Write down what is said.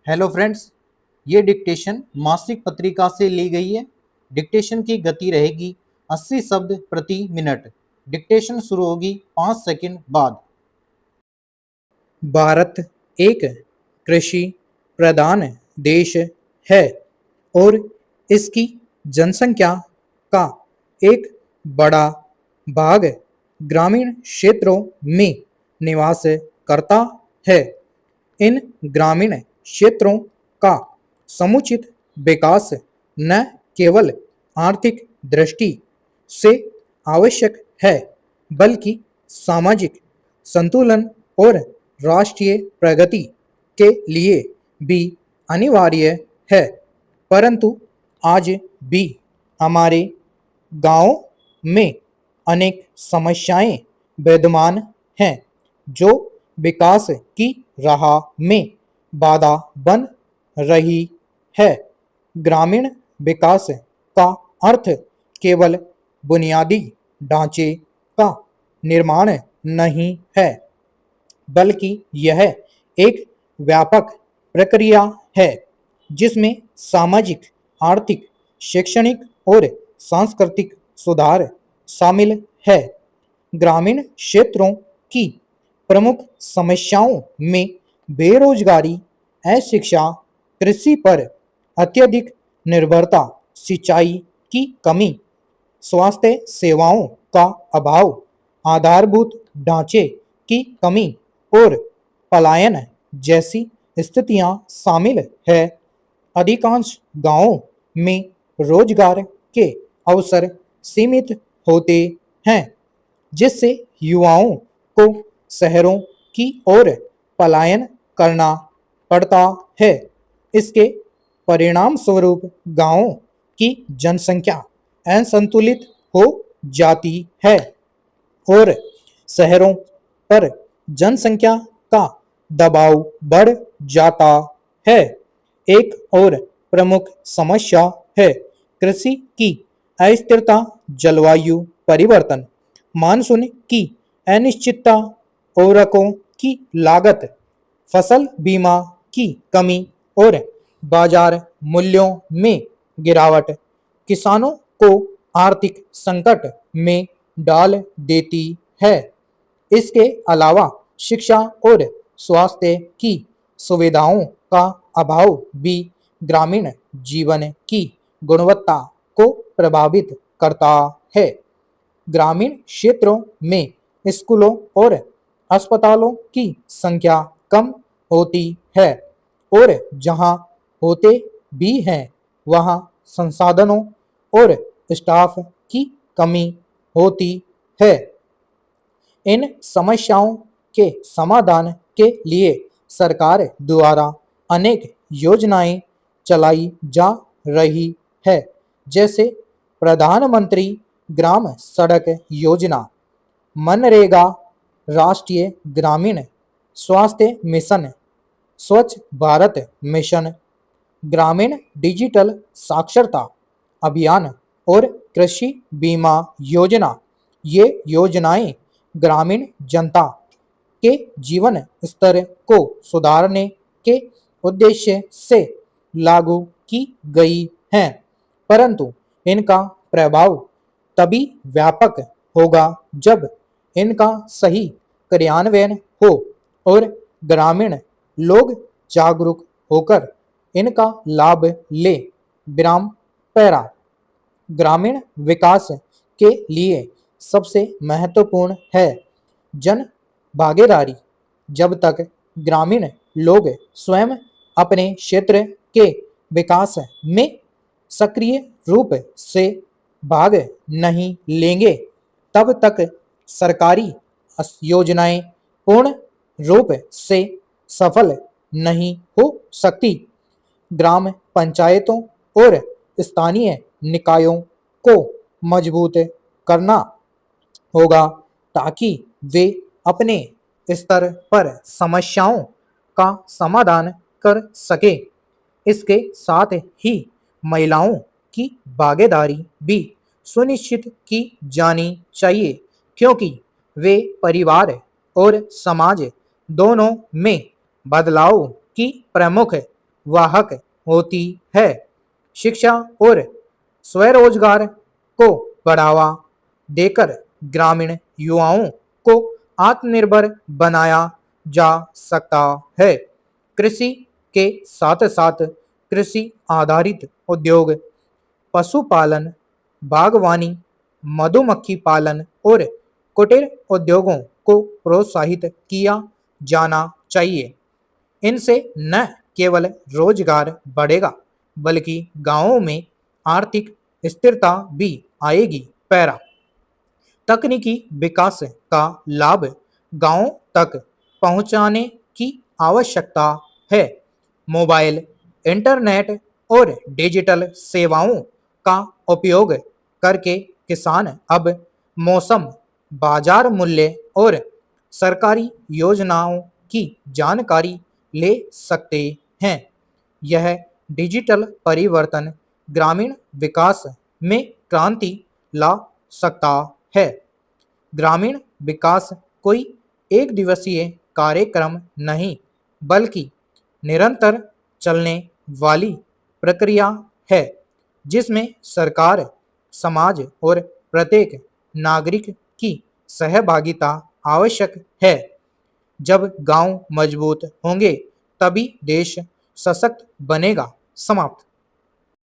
Hello friends, ये dictation मासिक पत्रिका से ली गई है। डिक्टेशन की गति रहेगी 80 शब्द प्रति मिनट। डिक्टेशन शुरू होगी 5 सेकंड बाद। भारत एक कृषि प्रधान देश है और इसकी जनसंख्या का एक बड़ा भाग ग्रामीण क्षेत्रों में निवास करता है। इन ग्रामीण क्षेत्रों का समुचित विकास न केवल आर्थिक दृष्टि से आवश्यक है, बल्कि सामाजिक संतुलन और राष्ट्रीय प्रगति के लिए भी अनिवार्य है। परंतु आज भी हमारे गांवों में अनेक समस्याएं विद्यमान हैं जो विकास की राह में बाधा बन रही है। ग्रामीण विकास का अर्थ केवल बुनियादी ढांचे का निर्माण नहीं है, बल्कि यह एक व्यापक प्रक्रिया है जिसमें सामाजिक, आर्थिक, शैक्षणिक और सांस्कृतिक सुधार शामिल है। ग्रामीण क्षेत्रों की प्रमुख समस्याओं में बेरोजगारी, अशिक्षा, कृषि पर अत्यधिक निर्भरता, सिंचाई की कमी, स्वास्थ्य सेवाओं का अभाव, आधारभूत ढांचे की कमी और पलायन जैसी स्थितियां शामिल है। अधिकांश गांवों में रोजगार के अवसर सीमित होते हैं, जिससे युवाओं को शहरों की ओर पलायन करना पड़ता है। इसके परिणाम स्वरूप गांवों की जनसंख्या असंतुलित हो जाती है और शहरों पर जनसंख्या का दबाव बढ़ जाता है। एक और प्रमुख समस्या है कृषि की अस्थिरता, जलवायु परिवर्तन, मानसून की अनिश्चितता, उर्वरकों की लागत, फसल बीमा की कमी और बाजार मूल्यों में गिरावट किसानों को आर्थिक संकट में डाल देती है। इसके अलावा शिक्षा और स्वास्थ्य की सुविधाओं का अभाव भी ग्रामीण जीवन की गुणवत्ता को प्रभावित करता है। ग्रामीण क्षेत्रों में स्कूलों और अस्पतालों की संख्या कम होती है और जहां होते भी हैं वहां संसाधनों और स्टाफ की कमी होती है। इन समस्याओं के समाधान के लिए सरकार द्वारा अनेक योजनाएं चलाई जा रही है, जैसे प्रधानमंत्री ग्राम सड़क योजना, मनरेगा, राष्ट्रीय ग्रामीण स्वास्थ्य मिशन, स्वच्छ भारत मिशन, ग्रामीण डिजिटल साक्षरता अभियान और कृषि बीमा योजना। ये योजनाएं ग्रामीण जनता के जीवन स्तर को सुधारने के उद्देश्य से लागू की गई हैं, परंतु इनका प्रभाव तभी व्यापक होगा जब इनका सही क्रियान्वयन हो और ग्रामीण लोग जागरूक होकर इनका लाभ ले। विराम पैरा। ग्रामीण विकास के लिए सबसे महत्वपूर्ण है जन भागीदारी। जब तक ग्रामीण लोग स्वयं अपने क्षेत्र के विकास में सक्रिय रूप से भाग नहीं लेंगे, तब तक सरकारी योजनाएं पूर्ण रूप से सफल नहीं हो सकती। ग्राम पंचायतों और स्थानीय निकायों को मजबूत करना होगा ताकि वे अपने स्तर पर समस्याओं का समाधान कर सके। इसके साथ ही महिलाओं की भागीदारी भी सुनिश्चित की जानी चाहिए, क्योंकि वे परिवार और समाज दोनों में बदलाव की प्रमुख वाहक होती है। शिक्षा और स्वरोजगार को बढ़ावा देकर ग्रामीण युवाओं को आत्मनिर्भर बनाया जा सकता है। कृषि के साथ साथ कृषि आधारित उद्योग, पशुपालन, बागवानी, मधुमक्खी पालन और कुटीर उद्योगों को प्रोत्साहित किया जाना चाहिए। इनसे न केवल रोजगार बढ़ेगा बल्कि गांवों में आर्थिक स्थिरता भी आएगी। पैरा तकनीकी विकास का लाभ गांवों तक पहुंचाने की आवश्यकता है। मोबाइल, इंटरनेट और डिजिटल सेवाओं का उपयोग करके किसान अब मौसम, बाजार मूल्य और सरकारी योजनाओं की जानकारी ले सकते हैं। यह डिजिटल परिवर्तन ग्रामीण विकास में क्रांति ला सकता है। ग्रामीण विकास कोई एक दिवसीय कार्यक्रम नहीं बल्कि निरंतर चलने वाली प्रक्रिया है जिसमें सरकार, समाज और प्रत्येक नागरिक की सहभागिता आवश्यक है। जब गांव मजबूत होंगे तभी देश सशक्त बनेगा। समाप्त।